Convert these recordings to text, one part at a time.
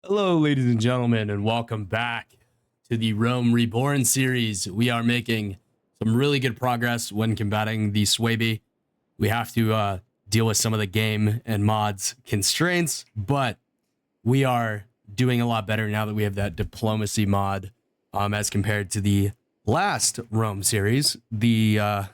Hello, ladies and gentlemen, and welcome back to the Rome Reborn series. We are making some really good progress when combating the Swaby. We have to deal with some of the game and mods constraints, but we are doing a lot better now that we have that diplomacy mod as compared to the last Rome series. The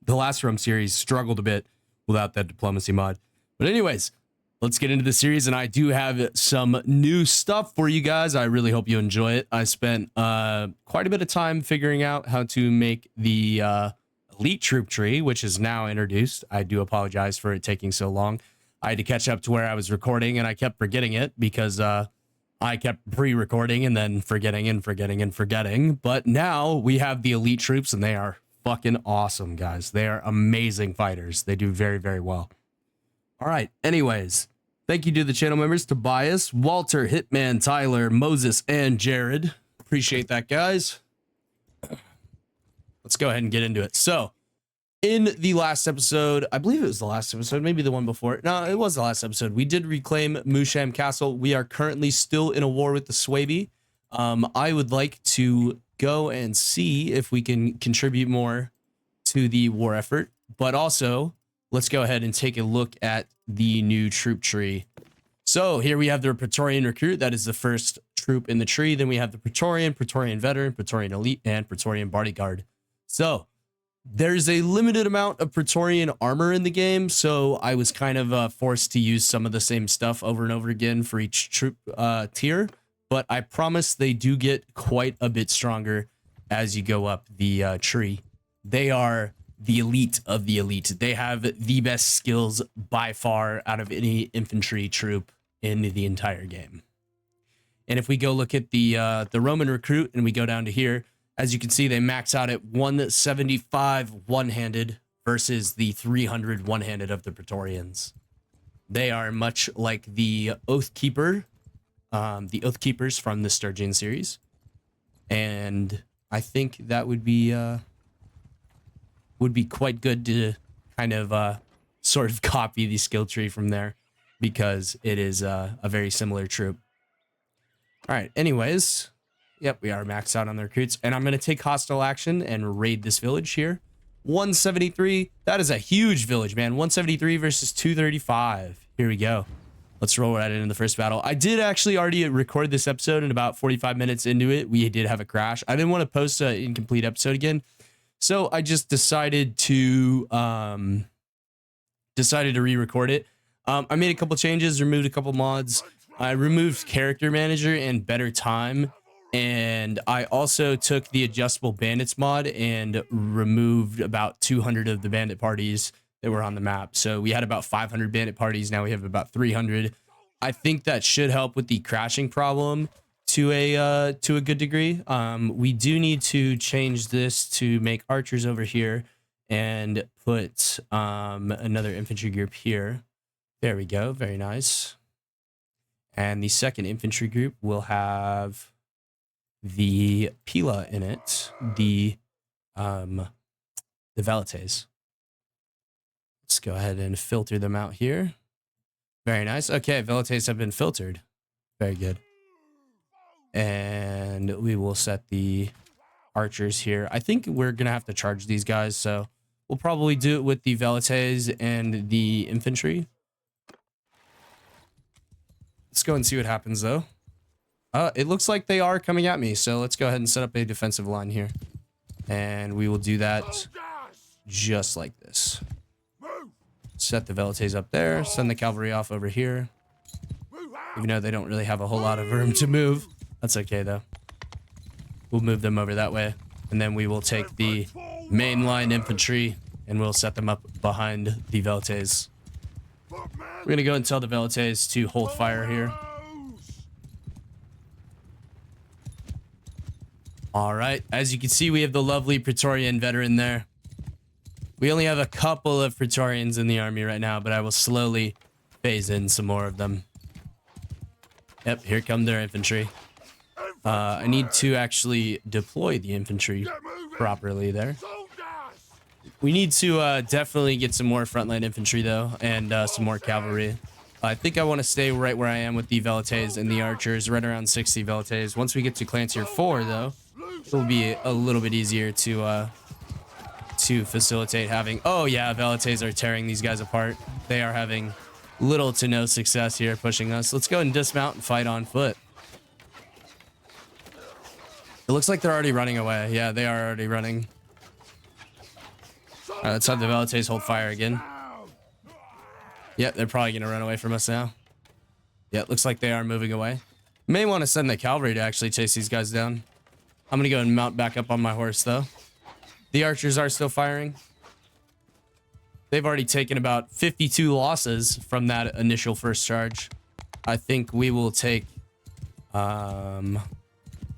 last Rome series struggled a bit without that diplomacy mod. But anyways, let's get into the series, and I do have some new stuff for you guys. I really hope you enjoy it. I spent quite a bit of time figuring out how to make the elite troop tree, which is now introduced. I do apologize for it taking so long. I had to catch up to where I was recording, and I kept forgetting it because I kept pre-recording and then forgetting. But now we have the elite troops, and they are fucking awesome, guys. They are amazing fighters. They do very, very well. All right, anyways, thank you to the channel members, Tobias, Walter, Hitman, Tyler, Moses, and Jared. Appreciate that, guys. Let's go ahead and get into it. So, in the last episode, I believe it was the last episode, maybe the one before. No, it was the last episode. We did reclaim Musham Castle. We are currently still in a war with the Swaby. I would like to go and see if we can contribute more to the war effort, but also let's go ahead and take a look at the new troop tree. So here we have the Praetorian recruit. That is the first troop in the tree. Then we have the Praetorian, Praetorian veteran, Praetorian elite, and Praetorian bodyguard. So there's a limited amount of Praetorian armor in the game. So I was kind of forced to use some of the same stuff over and over again for each troop tier. But I promise they do get quite a bit stronger as you go up the tree. They are the elite of the elite. They have the best skills by far out of any infantry troop in the entire game. And if we go look at the Roman recruit and we go down to here, as you can see, they max out at 175 one-handed versus the 300 one-handed of the Praetorians. They are much like the Oathkeeper, the Oathkeepers from the Sturgeon series. And I think that would be quite good to kind of sort of copy the skill tree from there, because it is a very similar troop. All right, anyways, yep, we are maxed out on the recruits, and I'm going to take hostile action and raid this village here. 173, that is a huge village, man. 173 versus 235. Here we go. Let's roll right into the first battle. I did actually already record this episode, and about 45 minutes into it, we did have a crash. I didn't want to post an incomplete episode again, so I just decided to re-record it. I made a couple changes, removed a couple mods. I removed character manager and better time, and I also took the adjustable bandits mod and removed about 200 of the bandit parties that were on the map. So we had about 500 bandit parties. Now we have about 300. I think that should help with the crashing problem to a good degree. We do need to change this to make archers over here and put another infantry group here. There we go. Very nice. And the second infantry group will have the Pila in it, the Velites. Let's go ahead and filter them out here. Very nice. Okay, Velites have been filtered. Very good. And we will set the archers here. I think we're going to have to charge these guys, so we'll probably do it with the Velites and the infantry. Let's go and see what happens, though. It looks like they are coming at me, so let's go ahead and set up a defensive line here. And we will do that just like this. Set the Velites up there, send the cavalry off over here. Even though they don't really have a whole lot of room to move. That's okay, though. We'll move them over that way. And then we will take the mainline infantry and we'll set them up behind the Velites. We're going to go and tell the Velites to hold fire here. All right. As you can see, we have the lovely Praetorian veteran there. We only have a couple of Praetorians in the army right now, but I will slowly phase in some more of them. Yep, here come their infantry. I need to actually deploy the infantry properly there. We need to definitely get some more frontline infantry, though, and some more cavalry. I think I want to stay right where I am with the Velites and the archers, right around 60 Velites. Once we get to clan tier 4, though, it'll be a little bit easier to facilitate having... Oh, yeah, Velites are tearing these guys apart. They are having little to no success here pushing us. Let's go and dismount and fight on foot. It looks like they're already running away. Yeah, they are already running. All right, let's have the Velites hold fire again. Yeah, they're probably going to run away from us now. Yeah, it looks like they are moving away. May want to send the cavalry to actually chase these guys down. I'm going to go and mount back up on my horse, though. The archers are still firing. They've already taken about 52 losses from that initial first charge. I think we will take... let's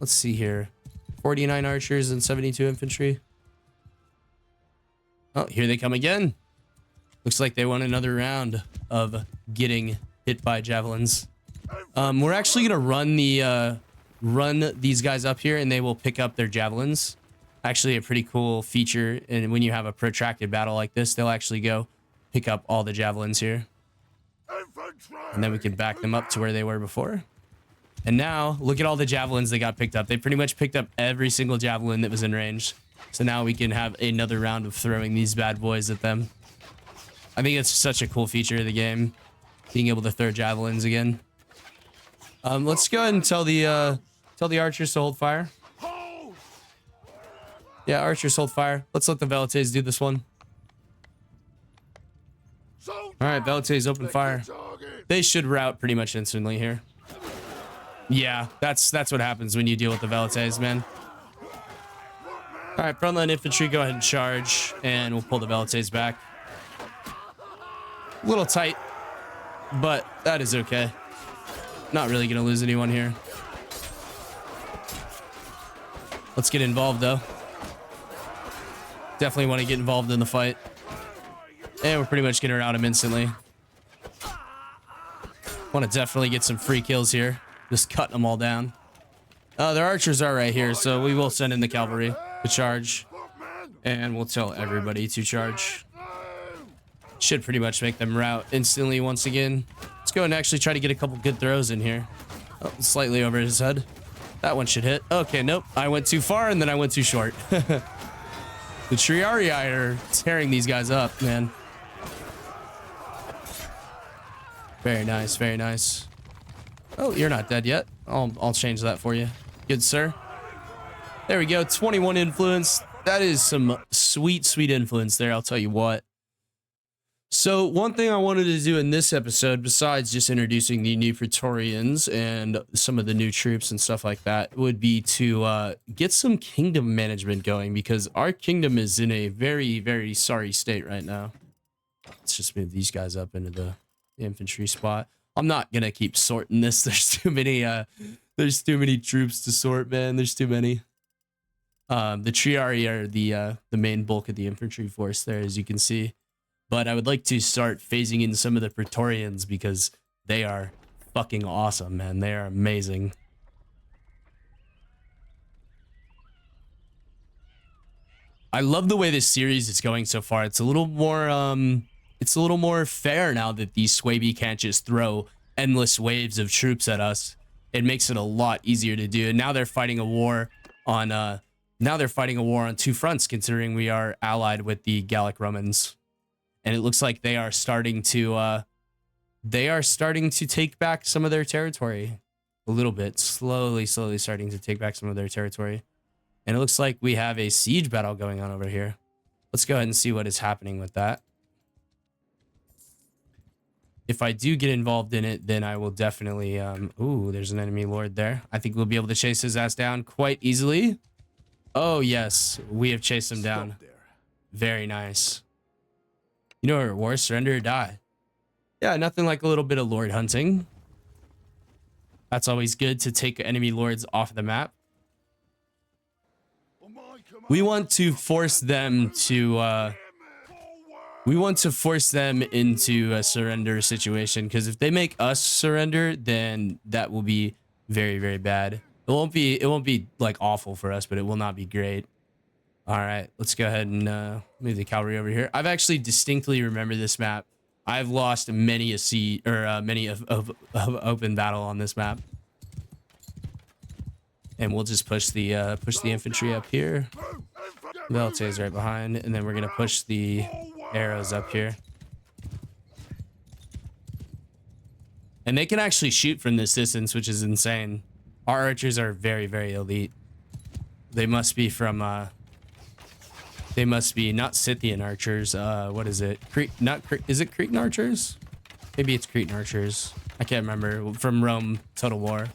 see here. 49 archers and 72 infantry. Oh, here they come again. Looks like they want another round of getting hit by javelins. We're actually gonna run these guys up here, and they will pick up their javelins. Actually, a pretty cool feature. And when you have a protracted battle like this, they'll actually go pick up all the javelins here, and then we can back them up to where they were before. And now look at all the javelins they got picked up. They pretty much picked up every single javelin that was in range. So now we can have another round of throwing these bad boys at them. I think it's such a cool feature of the game, being able to throw javelins again. Let's go ahead and tell the archers to hold fire. Yeah, archers hold fire. Let's let the Velites do this one. All right, Velites open fire. They should rout pretty much instantly here. Yeah, that's what happens when you deal with the Velites, man. All right, frontline infantry, go ahead and charge, and we'll pull the Velites back. A little tight, but that is okay. Not really gonna lose anyone here. Let's get involved, though. Definitely want to get involved in the fight. And we're pretty much gonna rout him instantly. Want to definitely get some free kills here. Just cutting them all down. Their archers are right here, so we will send in the cavalry to charge. And we'll tell everybody to charge. Should pretty much make them rout instantly once again. Let's go and actually try to get a couple good throws in here. Oh, slightly over his head. That one should hit. Okay, nope. I went too far and then I went too short. The Triarii are tearing these guys up, man. Very nice, very nice. Oh, you're not dead yet. I'll change that for you. Good, sir. There we go. 21 influence. That is some sweet, sweet influence there, I'll tell you what. So one thing I wanted to do in this episode, besides just introducing the new Praetorians and some of the new troops and stuff like that, would be to get some kingdom management going, because our kingdom is in a very, very sorry state right now. Let's just move these guys up into the infantry spot. I'm not gonna keep sorting this. There's too many troops to sort, man. There's too many. The Triarii are the main bulk of the infantry force there, as you can see. But I would like to start phasing in some of the Praetorians, because they are fucking awesome, man. They are amazing. I love the way this series is going so far. It's a little more fair now that these Swaby can't just throw endless waves of troops at us. It makes it a lot easier to do. And now they're fighting a war on two fronts, considering we are allied with the Gallic Romans. And it looks like they are starting to take back some of their territory a little bit, slowly starting to take back some of their territory. And it looks like we have a siege battle going on over here. Let's go ahead and see what is happening with that. If I do get involved in it, then I will definitely, ooh, there's an enemy lord there. I think we'll be able to chase his ass down quite easily. Oh yes, we have chased him down. Very nice. You know, war, surrender, or die. Yeah, nothing like a little bit of lord hunting. That's always good to take enemy lords off the map. We want to force them to, into a surrender situation, because if they make us surrender, then that will be very, very bad. It won't be like awful for us, but it will not be great. All right, let's go ahead and move the cavalry over here. I've actually distinctly remember this map. I've lost many a siege or many of open battle on this map. And we'll just push the infantry up here. Velte's right behind, and then we're gonna push the arrows up here. And they can actually shoot from this distance, which is insane. Our archers are very, very elite. They must be from they must be not Scythian archers. What is it? Is it Cretan archers? Maybe it's Cretan archers. I can't remember. From Rome Total War.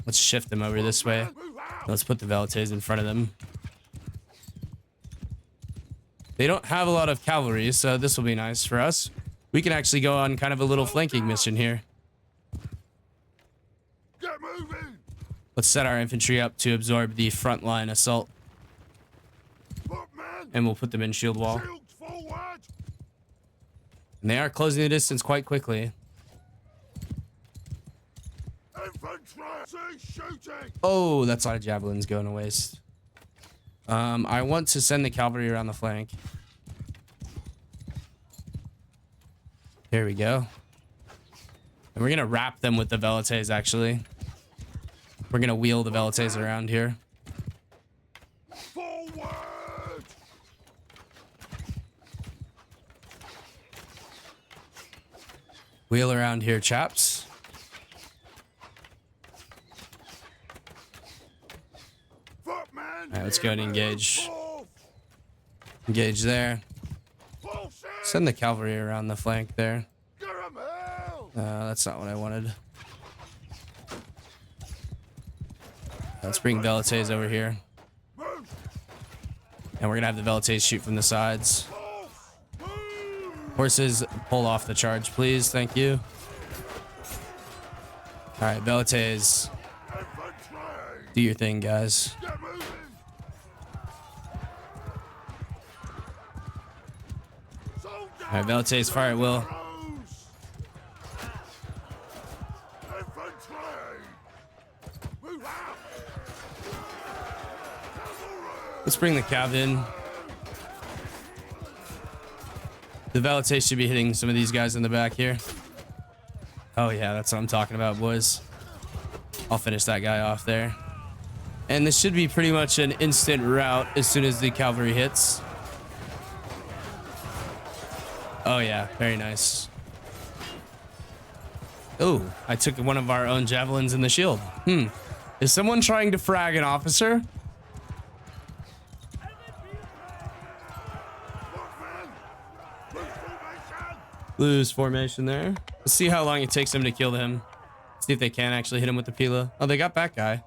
Let's shift them over this way. Let's put the Veltes in front of them. They don't have a lot of cavalry, so this will be nice for us. We can actually go on kind of a little flanking mission here. Let's set our infantry up to absorb the front line assault. And we'll put them in shield wall. And they are closing the distance quite quickly. Oh, that's a lot of javelins going to waste. I want to send the cavalry around the flank. There we go. And we're going to wrap them with the Veltes, actually. We're going to wheel the Veltes around here. Forward! Wheel around here, chaps. Alright, let's go and engage. Engage there. Send the cavalry around the flank there. That's not what I wanted. Let's bring Veltes over here. And we're gonna have the Veltes shoot from the sides. Horses, pull off the charge, please. Thank you. Alright, Veltes. Do your thing, guys. Alright, Veltes, fire at will. Let's bring the cav in. The Veltes should be hitting some of these guys in the back here. Oh yeah, that's what I'm talking about, boys. I'll finish that guy off there. And this should be pretty much an instant rout as soon as the cavalry hits. Oh yeah, very nice. Oh, I took one of our own javelins in the shield. Is someone trying to frag an officer? Lose formation there. Let's see how long it takes them to kill him. See if they can actually hit him with the Pila. Oh, they got that guy.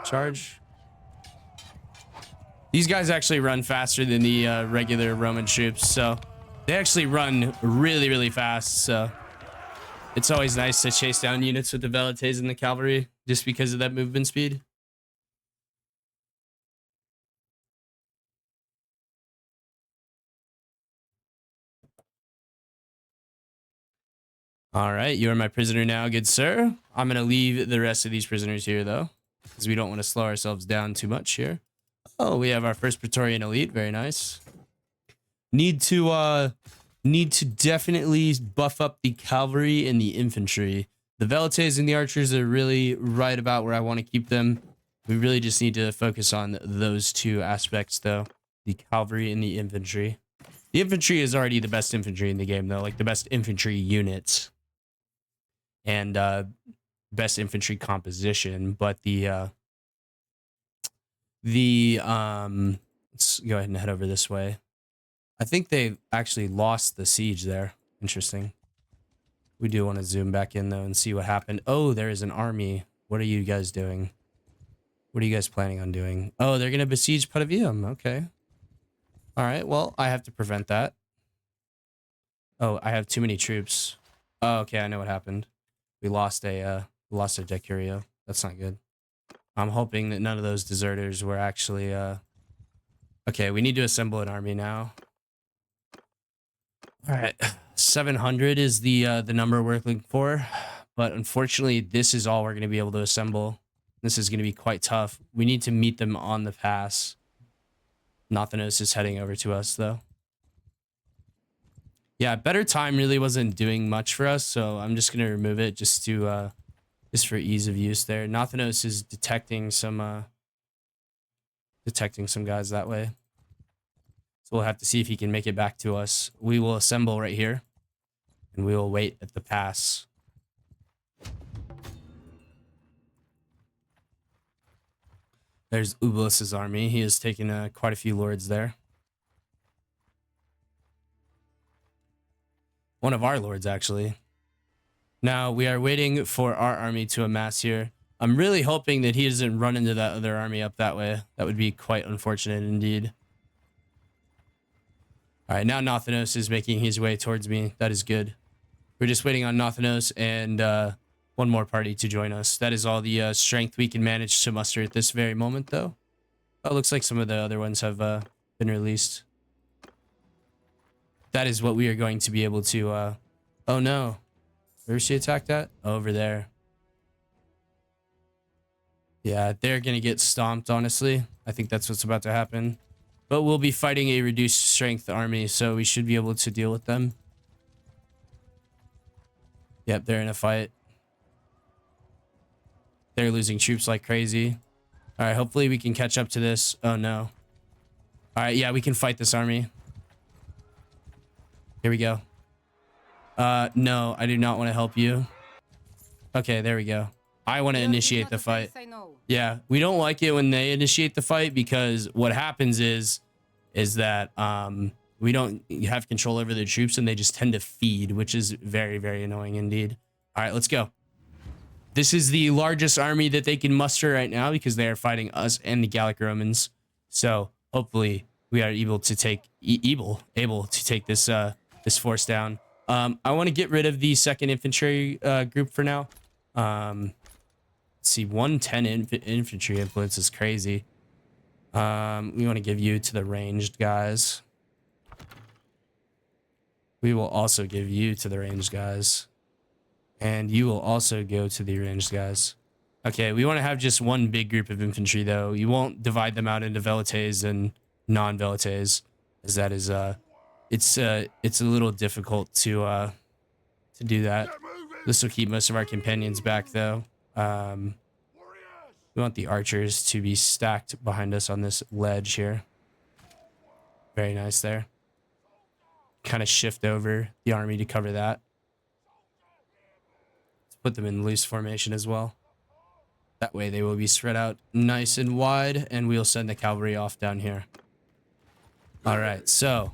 Charge. These guys actually run faster than the regular Roman troops, so they actually run really, really fast. So it's always nice to chase down units with the Veltes and the cavalry just because of that movement speed. All right, you are my prisoner now, good sir. I'm going to leave the rest of these prisoners here, though, because we don't want to slow ourselves down too much here. Oh, we have our first Praetorian elite. Very nice. Need to definitely buff up the cavalry and the infantry. The Veltes and the archers are really right about where I want to keep them. We really just need to focus on those two aspects, though. The cavalry and the infantry. The infantry is already the best infantry in the game, though. Like, the best infantry units. And best infantry composition, but let's go ahead and head over this way. I think they actually lost the siege there. Interesting. We do want to zoom back in though and see what happened. Oh, there is an army. What are you guys doing? What are you guys planning on doing? Oh, they're gonna besiege Patavium. Okay. All right. Well, I have to prevent that. Oh, I have too many troops. Oh, okay. I know what happened. We lost a decurio. That's not good. I'm hoping that none of those deserters were actually okay, we need to assemble an army now. All right. 700 is the number we're looking for, but unfortunately this is all we're going to be able to assemble. This is going to be quite tough. We need to meet them on the pass. Nothanos is heading over to us, though. Yeah, better time really wasn't doing much for us, so I'm just gonna remove it just to just for ease of use there. Nothanos is detecting some guys that way. So we'll have to see if he can make it back to us. We will assemble right here, and we will wait at the pass. There's Ublis's army. He has taken quite a few lords there. One of our lords, actually. Now, we are waiting for our army to amass here. I'm really hoping that he doesn't run into that other army up that way. That would be quite unfortunate indeed. All right, now Nothanos is making his way towards me. That is good. We're just waiting on Nothanos and one more party to join us. That is all the strength we can manage to muster at this very moment, though. Oh, it looks like some of the other ones have been released. That is what we are going to be able to... Oh, no. Where's she attacked at? Over there. Yeah, they're going to get stomped, honestly. I think that's what's about to happen. But we'll be fighting a reduced strength army, so we should be able to deal with them. Yep, they're in a fight. They're losing troops like crazy. All right, hopefully we can catch up to this. Oh, no. All right, yeah, we can fight this army. Here we go. No, I do not want to help you. Okay, there we go. I want to initiate the fight. Yeah, we don't like it when they initiate the fight because what happens is that we don't have control over their troops and they just tend to feed, which is very, very annoying indeed. All right, let's go. This is the largest army that they can muster right now because they are fighting us and the Gallic Romans. So hopefully we are able to take this this force down. I want to get rid of the 2nd Infantry group for now. Let's see, 110 infantry influence is crazy. We want to give you to the ranged guys. We will also give you to the ranged guys. And you will also go to the ranged guys. Okay, we want to have just one big group of infantry, though. You won't divide them out into velites and non-velites, as that is it's a little difficult to do that. This will keep most of our companions back, though. We want the archers to be stacked behind us on this ledge here. Very nice there. Kind of shift over the army to cover that. Let's put them in loose formation as well. That way they will be spread out nice and wide, and we'll send the cavalry off down here. All right, so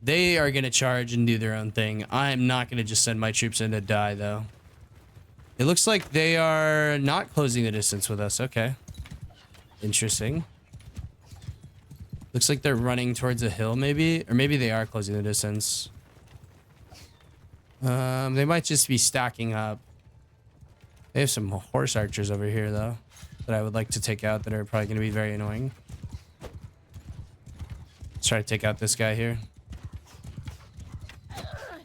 they are going to charge and do their own thing. I'm not going to just send my troops in to die, though. It looks like they are not closing the distance with us. Okay. Interesting. Looks like they're running towards a hill, maybe. Or maybe they are closing the distance. They might just be stacking up. They have some horse archers over here, though, that I would like to take out that are probably going to be very annoying. Let's try to take out this guy here.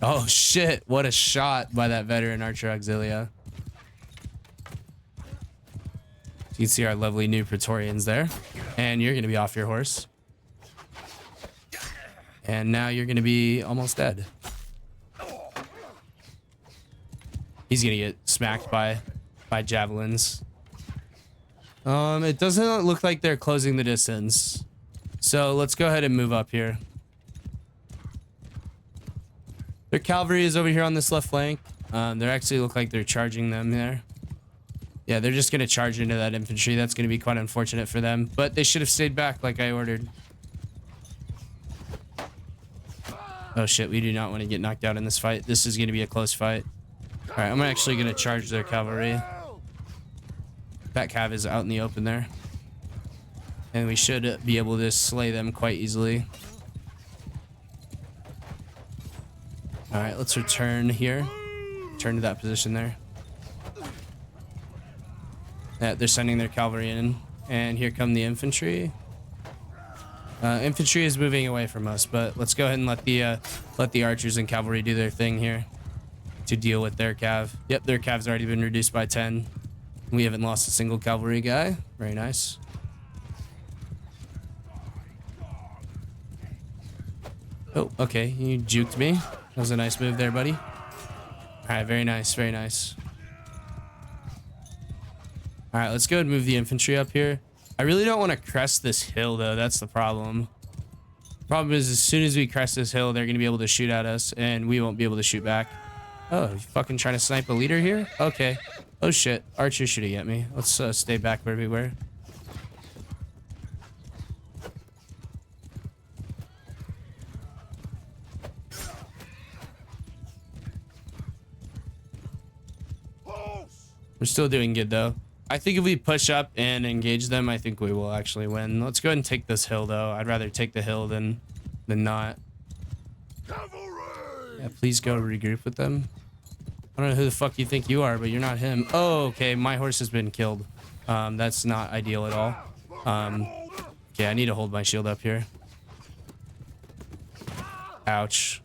Oh, shit. What a shot by that veteran archer auxilia. You can see our lovely new Praetorians there. And you're going to be off your horse. And now you're going to be almost dead. He's going to get smacked by javelins. It doesn't look like they're closing the distance. So let's go ahead and move up here. Their cavalry is over here on this left flank. They actually look like they're charging them there. Yeah, they're just going to charge into that infantry. That's going to be quite unfortunate for them. But they should have stayed back like I ordered. Oh, shit. We do not want to get knocked out in this fight. This is going to be a close fight. All right, I'm actually going to charge their cavalry. That cav is out in the open there. And we should be able to slay them quite easily. All right, let's return here. Turn to that position there. Yeah, they're sending their cavalry in. And here come the infantry. Infantry is moving away from us, but let's go ahead and let the archers and cavalry do their thing here to deal with their cav. Yep, their cav's already been reduced by 10. We haven't lost a single cavalry guy. Very nice. Oh, okay. You juked me. That was a nice move there, buddy. All right, very nice, very nice. All right, let's go and move the infantry up here. I really don't want to crest this hill, though. That's the problem. Problem is, as soon as we crest this hill, they're going to be able to shoot at us, and we won't be able to shoot back. Oh, you fucking trying to snipe a leader here? Okay. Oh, shit. Archer's shooting at me. Let's stay back where we were. We're still doing good, though. I think if we push up and engage them, I think we will actually win. Let's go ahead and take this hill, though. I'd rather take the hill than not. Yeah, please go regroup with them. I don't know who the fuck you think you are, but you're not him. Oh, okay. My horse has been killed. That's not ideal at all. Okay, I need to hold my shield up here. Ouch.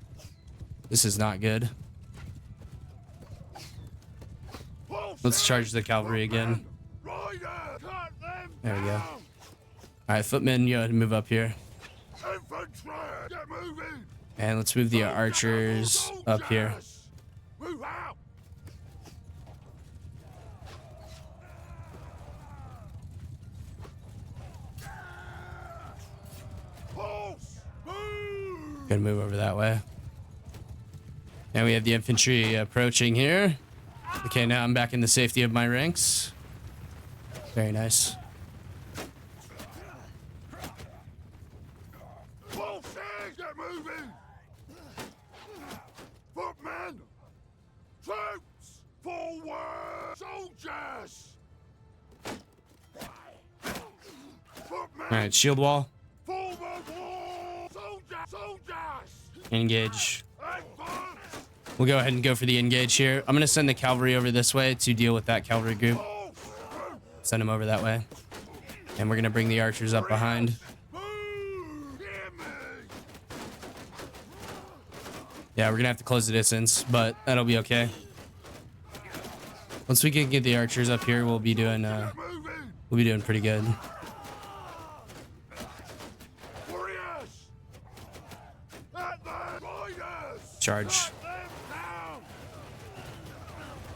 This is not good. Let's charge the cavalry again. There we go. All right, footmen, you go ahead and move up here. And let's move the archers up here. Gonna move over that way. And we have the infantry approaching here. Okay, now I'm back in the safety of my ranks. Very nice. Get moving! Footmen! Troops! Forward! Soldiers! Footmen! All right, shield wall. Forward wall! Soldiers! Engage. We'll go ahead and go for the engage here. I'm going to send the cavalry over this way to deal with that cavalry group. Send them over that way. And we're going to bring the archers up behind. Yeah, we're going to have to close the distance, but that'll be okay. Once we can get the archers up here, we'll be doing pretty good. Charge.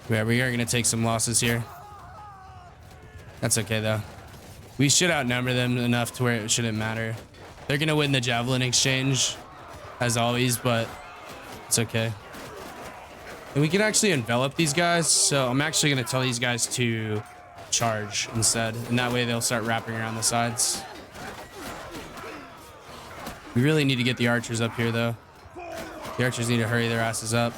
Yeah, we are going to take some losses here. That's okay, though. We should outnumber them enough to where it shouldn't matter. They're going to win the javelin exchange, as always, but it's okay. And we can actually envelop these guys, so I'm actually going to tell these guys to charge instead, and that way they'll start wrapping around the sides. We really need to get the archers up here, though. The archers need to hurry their asses up.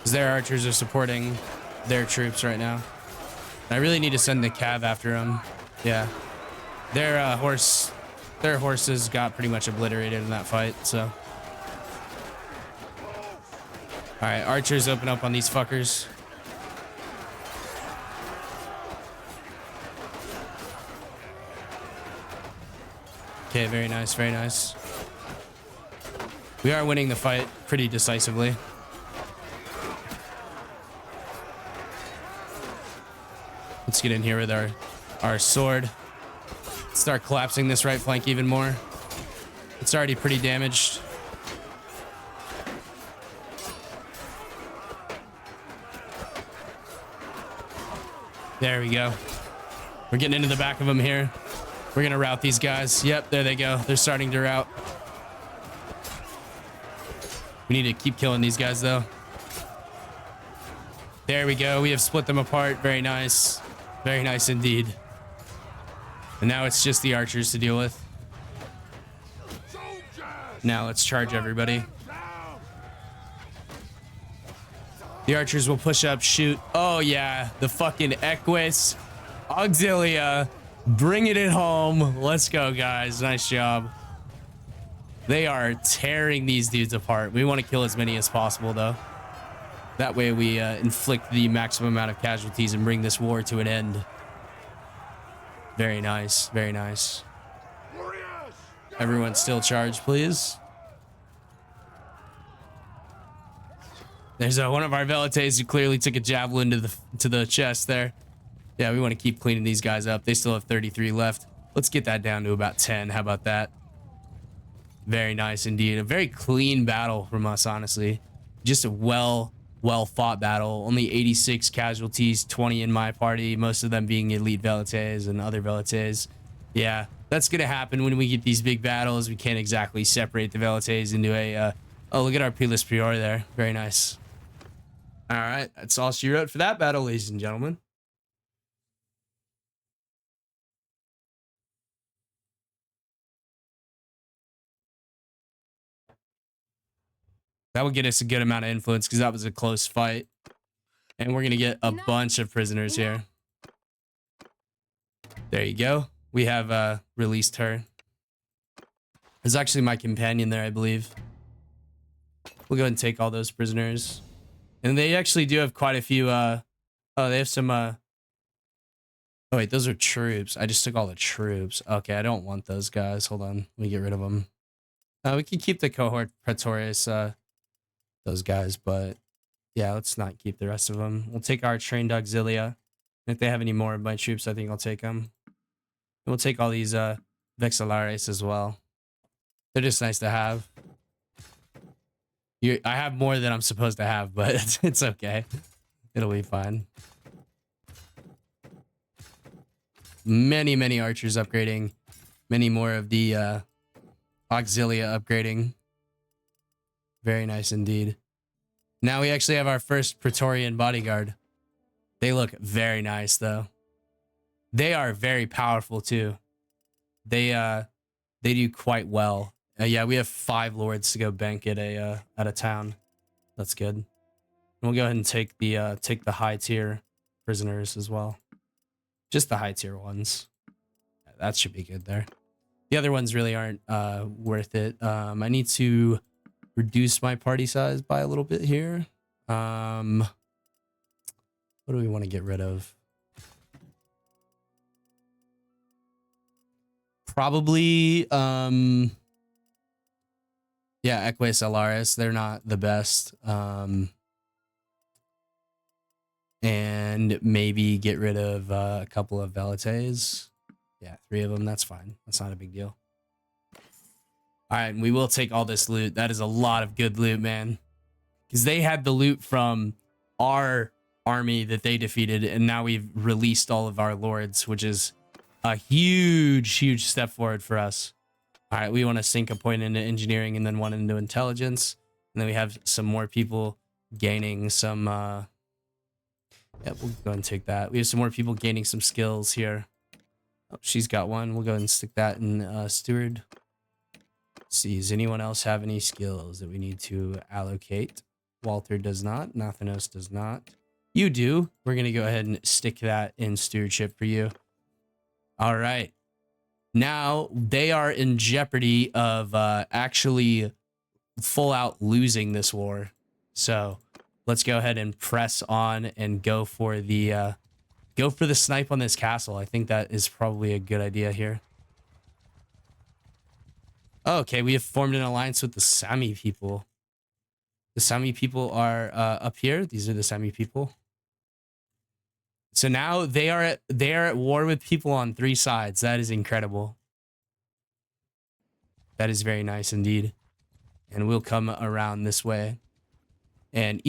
Their archers are supporting their troops right now. I really need to send the cav after them. Yeah. Their horses got pretty much obliterated in that fight, so. All right, archers open up on these fuckers. Okay, very nice, very nice. We are winning the fight pretty decisively. Let's get in here with our sword. Start collapsing this right flank even more. It's already pretty damaged. There we go. We're getting into the back of them here. We're gonna rout these guys. Yep, there they go. They're starting to rout. We need to keep killing these guys though. There we go. We have split them apart. Very nice. Very nice indeed. And now it's just the archers to deal with. Now let's charge everybody. The archers will push up, shoot. Oh yeah, the fucking Equus Auxilia. Bringing it home. Let's go, guys. Nice job. They are tearing these dudes apart. We want to kill as many as possible, though. That way we inflict the maximum amount of casualties and bring this war to an end. Very nice. Very nice. Everyone still charge, please. There's one of our velites who clearly took a javelin to the chest there. Yeah, we want to keep cleaning these guys up. They still have 33 left. Let's get that down to about 10. How about that? Very nice indeed. A very clean battle from us, honestly. Just a well fought battle. Only 86 casualties, 20 in my party, most of them being elite velites and other velites. Yeah, that's gonna happen when we get these big battles. We can't exactly separate the velites into a oh, look at our P-list prior there. Very nice. All right, that's all she wrote for that battle, ladies and gentlemen. That will get us a good amount of influence because that was a close fight. And we're going to get a bunch of prisoners here. There you go. We have released her. There's actually my companion there, I believe. We'll go ahead and take all those prisoners. And they actually do have quite a few... oh, they have some... oh, wait, those are troops. I just took all the troops. Okay, I don't want those guys. Hold on. Let me get rid of them. We can keep the cohort Praetorian, those guys, but yeah, let's not keep the rest of them. We'll take our trained auxilia. If they have any more of my troops, I think I'll take them. And we'll take all these Vexillarios as well. They're just nice to have. I have more than I'm supposed to have, but it's okay. It'll be fine. Many archers upgrading. Many more of the auxilia upgrading. Very nice indeed. Now we actually have our first Praetorian bodyguard. They look very nice though. They are very powerful too. They do quite well. Yeah, we have 5 lords to go bank at a town. That's good. And we'll go ahead and take the high tier prisoners as well. Just the high tier ones. That should be good there. The other ones really aren't worth it. I need to reduce my party size by a little bit here. What do we want to get rid of? Probably, yeah, Eque Solaris. They're not the best. And maybe get rid of a couple of velites. Yeah, 3 of them. That's fine. That's not a big deal. All right, and we will take all this loot. That is a lot of good loot, man. Because they had the loot from our army that they defeated, and now we've released all of our lords, which is a huge step forward for us. All right, we want to sink a point into engineering and then one into intelligence. And then we have some more people gaining some... yeah, we'll go and take that. We have some more people gaining some skills here. Oh, she's got one. We'll go ahead and stick that in steward. Let's see, does anyone else have any skills that we need to allocate? Walter does not. Nathanos does not. You do. We're going to go ahead and stick that in stewardship for you. All right. Now they are in jeopardy of actually full out losing this war. So let's go ahead and press on and go for the snipe on this castle. I think that is probably a good idea here. Oh, okay, we have formed an alliance with the Sami people. The Sami people are up here. These are the Sami people. So now they are at war with people on 3 sides. That is incredible. That is very nice indeed. And we'll come around this way. And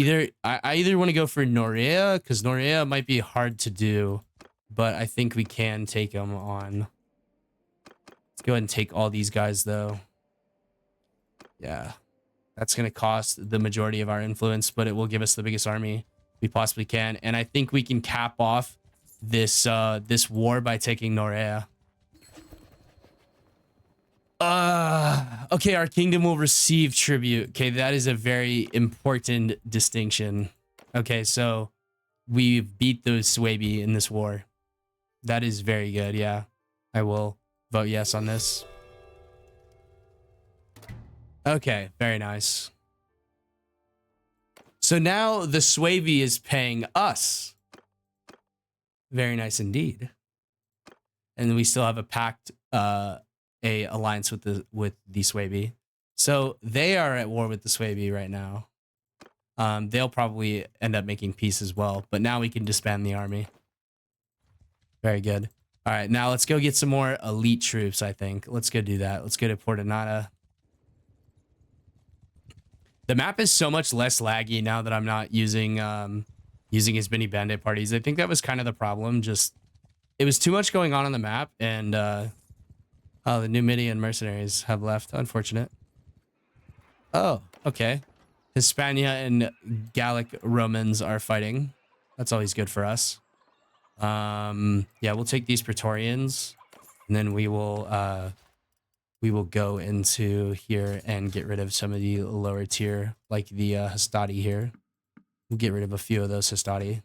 I either want to go for Norea, because Norea might be hard to do, but I think we can take them on. Let's go ahead and take all these guys though. Yeah, that's going to cost the majority of our influence, but it will give us the biggest army we possibly can. And I think we can cap off this this war by taking Norea. Okay, our kingdom will receive tribute. Okay, that is a very important distinction. Okay, so we beat those Swabi in this war. That is very good, yeah. I will vote yes on this. Okay, very nice. So now the Swabi is paying us. Very nice indeed. And we still have a pact, a alliance with the Swabi. So they are at war with the Swabi right now. They'll probably end up making peace as well, but now we can disband the army. Very good. All right, now let's go get some more elite troops, I think. Let's go do that. Let's go to Portonata. The map is so much less laggy now that I'm not using using as many bandit parties. I think that was kind of the problem. Just it was too much going on the map, and oh, the Numidian mercenaries have left. Unfortunate. Oh, okay. Hispania and Gallic Romans are fighting. That's always good for us. Yeah, we'll take these Praetorians, and then we will go into here and get rid of some of the lower tier, like the Hastati here. We'll get rid of a few of those Hastati.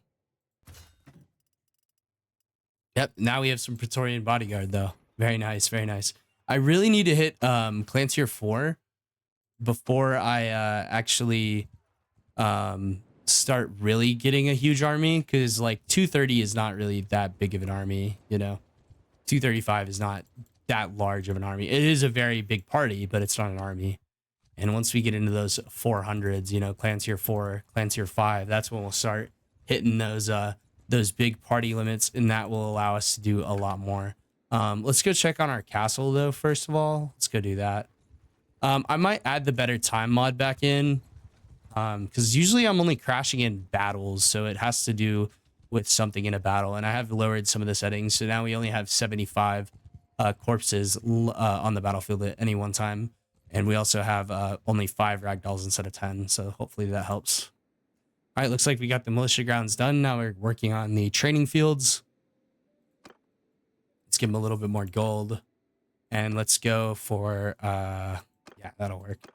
Yep, now we have some Praetorian bodyguard though. Very nice, very nice. I really need to hit clan tier 4 before I actually start really getting a huge army, because like 230 is not really that big of an army, you know. 235 is not that large of an army. It is a very big party, but it's not an army. And once we get into those 400s, you know, clan tier 4, clan tier 5, that's when we'll start hitting those big party limits, and that will allow us to do a lot more. Let's go check on our castle though. First of all, let's go do that. I might add the better time mod back in, because usually I'm only crashing in battles, so it has to do with something in a battle, and I have lowered some of the settings, so now we only have 75 corpses on the battlefield at any one time, and we also have only 5 ragdolls instead of 10, so hopefully that helps. All right, looks like we got the militia grounds done. Now we're working on the training fields. Let's give them a little bit more gold, and let's go for yeah, that'll work.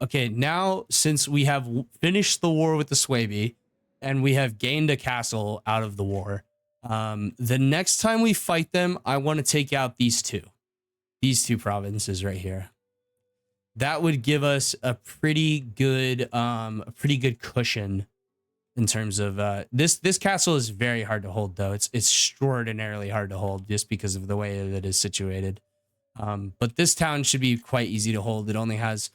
Okay, now since we have finished the war with the Swaby and we have gained a castle out of the war, the next time we fight them, I want to take out these two provinces right here. That would give us a pretty good cushion in terms of this castle is very hard to hold though. It's extraordinarily hard to hold just because of the way that it is situated. But this town should be quite easy to hold. It only has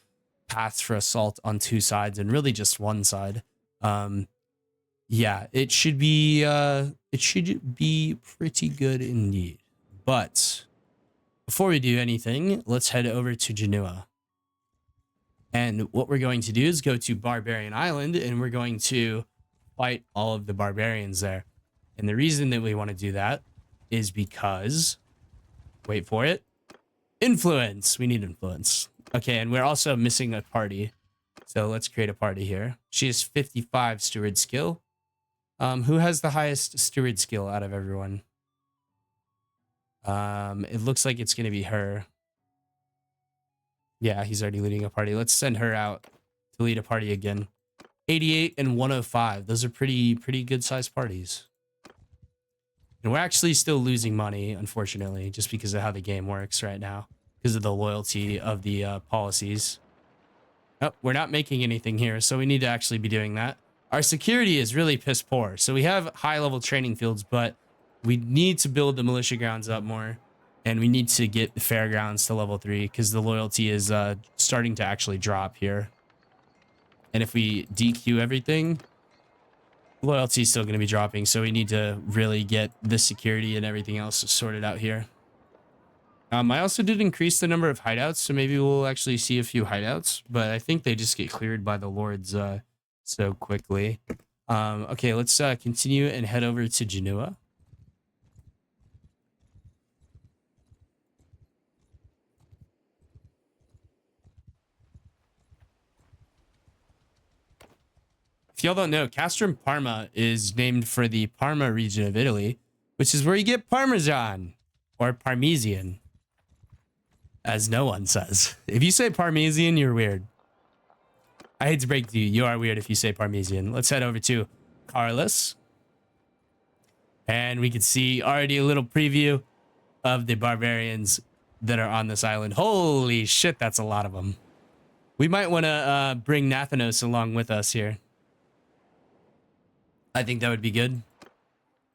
paths for assault on 2 sides and really just 1 side. Yeah, it should be pretty good indeed. But before we do anything, let's head over to Genoa. And what we're going to do is go to Barbarian Island, and we're going to fight all of the barbarians there. And the reason that we want to do that is because, wait for it, influence. We need influence. Okay, and we're also missing a party. So let's create a party here. She has 55 steward skill. Who has the highest steward skill out of everyone? It looks like it's going to be her. Yeah, he's already leading a party. Let's send her out to lead a party again. 88 and 105. Those are pretty good sized parties. And we're actually still losing money, unfortunately, just because of how the game works right now, because of the loyalty of the policies. Oh, we're not making anything here, so we need to actually be doing that. Our security is really piss poor. So we have high level training fields, but we need to build the militia grounds up more. And we need to get the fairgrounds to level 3 because the loyalty is starting to actually drop here. And if we DQ everything, loyalty is still going to be dropping. So we need to really get the security and everything else sorted out here. I also did increase the number of hideouts, so maybe we'll actually see a few hideouts. But I think they just get cleared by the lords so quickly. Okay, let's continue and head over to Genoa. If y'all don't know, Castrum Parma is named for the Parma region of Italy, which is where you get Parmesan or Parmesan, as no one says. If you say Parmesan, you're weird. I hate to break to you. You are weird if you say Parmesan. Let's head over to Carlos. And we can see already a little preview of the barbarians that are on this island. Holy shit, that's a lot of them. We might want to bring Nathanos along with us here. I think that would be good.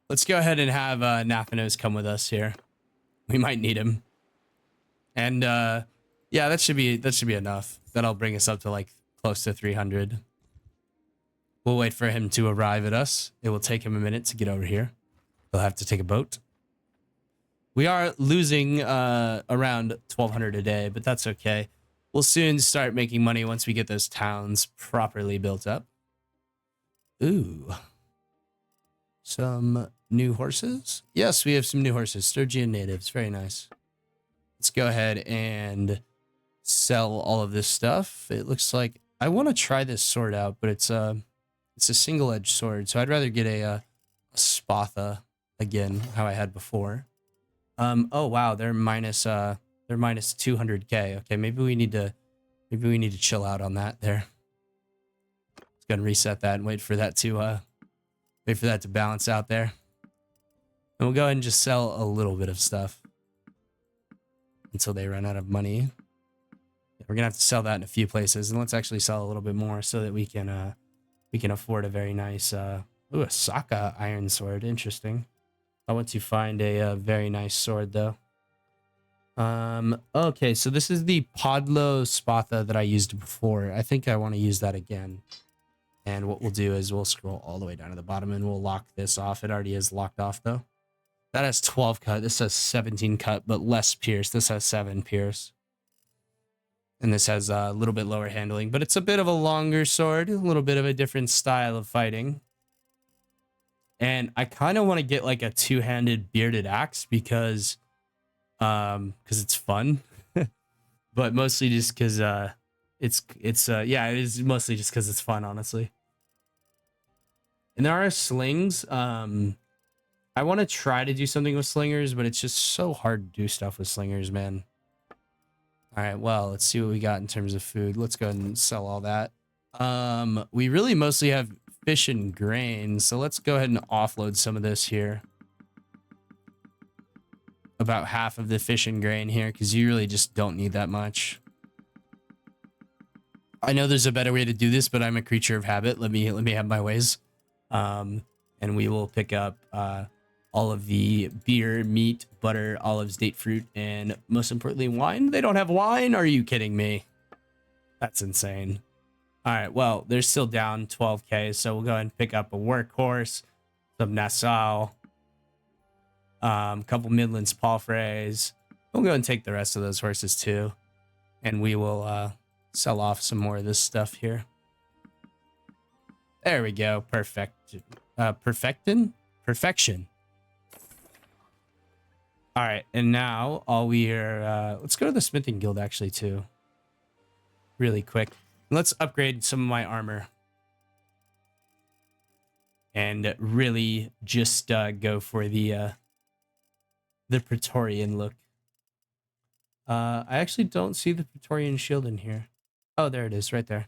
Let's go ahead and have Nathanos come with us here. We might need him. And yeah, that should be enough. That'll bring us up to like close to 300. We'll wait for him to arrive at us. It will take him a minute to get over here. He'll have to take a boat. We are losing around 1,200 a day, but that's okay. We'll soon start making money once we get those towns properly built up. Ooh. Some new horses? Yes, we have some new horses. Sturgian natives. Very nice. Let's go ahead and sell all of this stuff. It looks like I want to try this sword out, but it's a single-edged sword, so I'd rather get a spatha again, how I had before. Oh wow, they're minus 200k. Okay, maybe we need to chill out on that there. Let's go and reset that and wait for that to balance out there. And we'll go ahead and just sell a little bit of stuff until they run out of money. We're gonna have to sell that in a few places, and let's actually sell a little bit more so that we can afford a very nice a Saka iron sword. Interesting. I want to find a very nice sword though. Okay, so this is the Podlo Spatha that I used before. I think I want to use that again. And what we'll do is we'll scroll all the way down to the bottom and we'll lock this off. It already is locked off though. That has 12 cut. This has 17 cut, but less pierce. This has 7 pierce. And this has a little bit lower handling, but it's a bit of a longer sword, a little bit of a different style of fighting. And I kind of want to get like a two-handed bearded axe because it's fun, but mostly just because yeah, it is mostly just because it's fun, honestly. And there are slings. I want to try to do something with slingers, but it's just so hard to do stuff with slingers, man. All right, well, let's see what we got in terms of food. Let's go ahead and sell all that. We really mostly have fish and grain, so let's go ahead and offload some of this here. About half of the fish and grain here, because you really just don't need that much. I know there's a better way to do this, but I'm a creature of habit. Let me have my ways. And we will pick up all of the beer, meat, butter, olives, date fruit, and most importantly, wine. They don't have wine? Are you kidding me? That's insane. All right, well, they're still down 12k, so we'll go ahead and pick up a workhorse, some Nassau, couple Midlands palfreys. We'll go and take the rest of those horses too, and we will sell off some more of this stuff here. There we go. Perfection. All right, and now all we are, let's go to the smithing guild actually too, really quick. Let's upgrade some of my armor and really just go for the Praetorian look. I actually don't see the Praetorian shield in here. Oh, there it is, right there.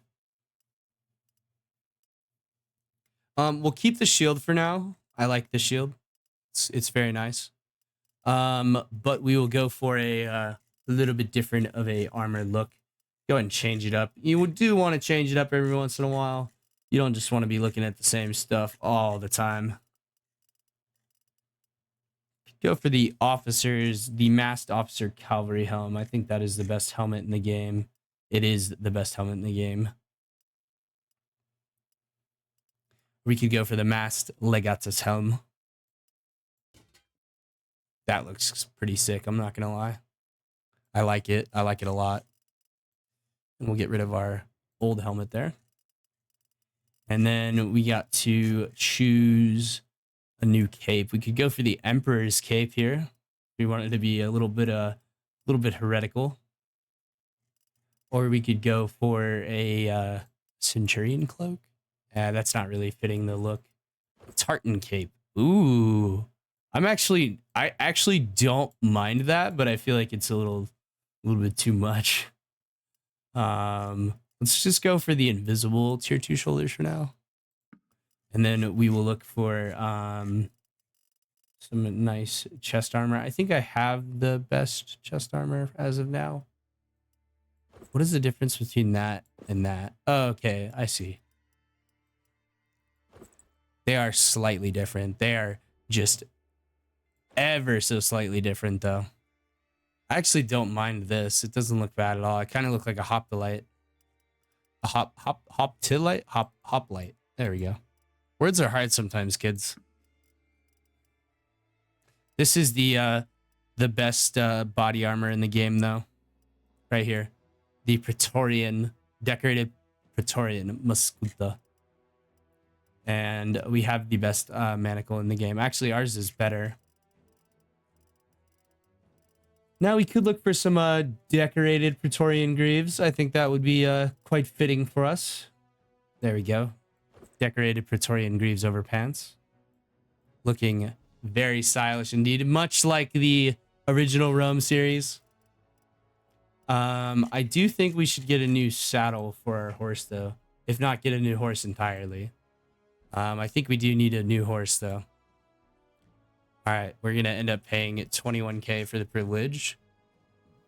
We'll keep the shield for now. I like the shield. It's very nice. But we will go for a little bit different of a armor look. Go ahead and change it up. You do want to change it up every once in a while. You don't just want to be looking at the same stuff all the time. Go for the officers, the masked officer cavalry helm. I think that is the best helmet in the game. It is the best helmet in the game. We could go for the masked legatus helm. That looks pretty sick, I'm not gonna lie. I like it. I like it a lot. And we'll get rid of our old helmet there. And then we got to choose a new cape. We could go for the Emperor's cape here. We want it to be a little bit heretical. Or we could go for a Centurion cloak. That's not really fitting the look. Tartan cape. Ooh. I actually don't mind that, but I feel like it's a little bit too much. Let's just go for the invisible tier 2 shoulders for now. And then we will look for some nice chest armor. I think I have the best chest armor as of now. What is the difference between that and that? Oh, okay, I see. They are slightly different. They are just ever so slightly different though. I actually don't mind this. It doesn't look bad at all. I kind of look like a hoplite. A hoplite. There we go. Words are hard sometimes, kids. This is the the best body armor in the game, though. Right here. The Praetorian, decorated Praetorian Muscuta. And we have the best manacle in the game. Actually, ours is better. Now we could look for some decorated Praetorian greaves. I think that would be quite fitting for us. There we go. Decorated Praetorian greaves over pants. Looking very stylish indeed. Much like the original Rome series. I do think we should get a new saddle for our horse, though. If not, get a new horse entirely. I think we do need a new horse, though. All right, we're going to end up paying 21k for the privilege.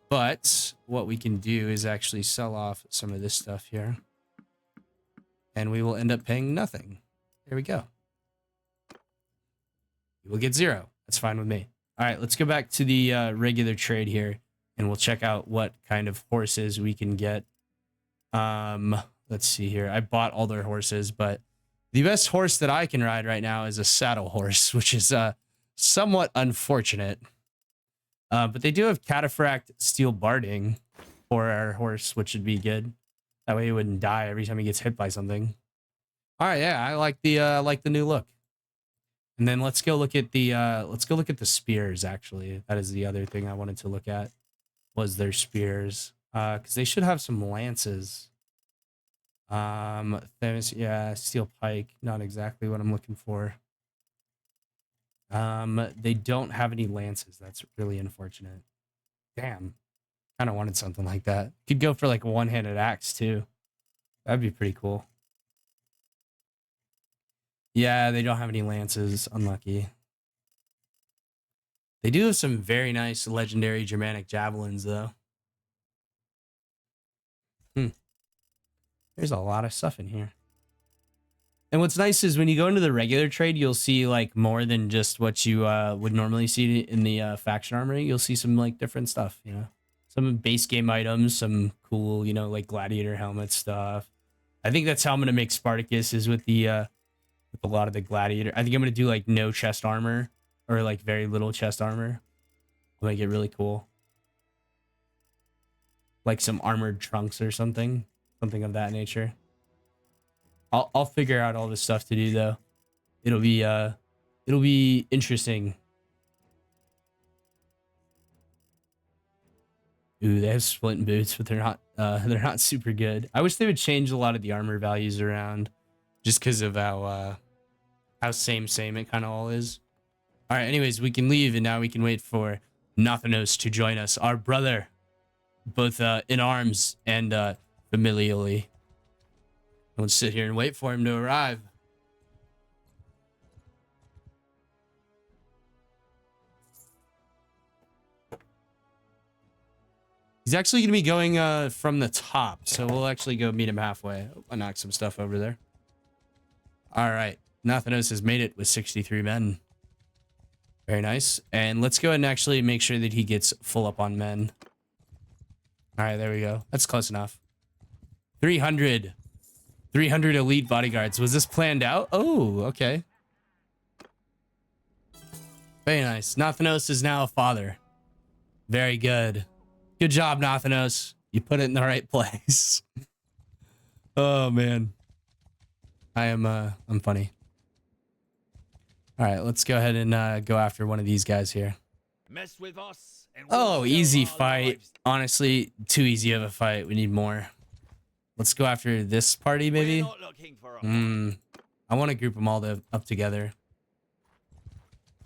But what we can do is actually sell off some of this stuff here. And we will end up paying nothing. There we go. We'll get 0. That's fine with me. All right, let's go back to the regular trade here. And we'll check out what kind of horses we can get. Let's see here. I bought all their horses, but the best horse that I can ride right now is a saddle horse, which is somewhat unfortunate. But they do have cataphract steel barding for our horse, which would be good. That way he wouldn't die every time he gets hit by something. All right, yeah, I like the new look. And then let's go look at the spears. Actually, that is the other thing I wanted to look at. Was their spears, because they should have some lances. Yeah, steel pike, not exactly what I'm looking for. They don't have any lances. That's really unfortunate. Damn, kind of wanted something like that. Could go for like a one-handed axe too. That'd be pretty cool. Yeah, they don't have any lances. Unlucky. They do have some very nice legendary Germanic javelins, though. There's a lot of stuff in here. And what's nice is when you go into the regular trade, you'll see like more than just what you would normally see in the faction armory. You'll see some like different stuff, you know, some base game items, some cool, you know, like gladiator helmet stuff. I think that's how I'm gonna make Spartacus, is with a lot of the gladiator. I think I'm gonna do like no chest armor, or like very little chest armor. I'll make it really cool, like some armored trunks or something of that nature. I'll figure out all this stuff to do, though. It'll be interesting. Ooh, they have splint boots, but they're not super good. I wish they would change a lot of the armor values around, just because of how same it kind of all is. All right, anyways, we can leave, and now we can wait for Nothanos to join us, our brother, both in arms and familially. We'll sit here and wait for him to arrive. He's actually going to be going from the top, so we'll actually go meet him halfway. Oh, I knocked some stuff over there. All right, Nothanos has made it with 63 men. Very nice. And let's go ahead and actually make sure that he gets full up on men. All right, there we go. That's close enough. 300 elite bodyguards. Was this planned out? Oh, okay. Very nice. Nothanos is now a father. Very good. Good job, Nothanos. You put it in the right place. Oh, man. I'm funny. All right, let's go ahead and go after one of these guys here. Mess with us and Oh, easy fight. Honestly, too easy of a fight. We need more. Let's go after this party, maybe. I want to group them all up together.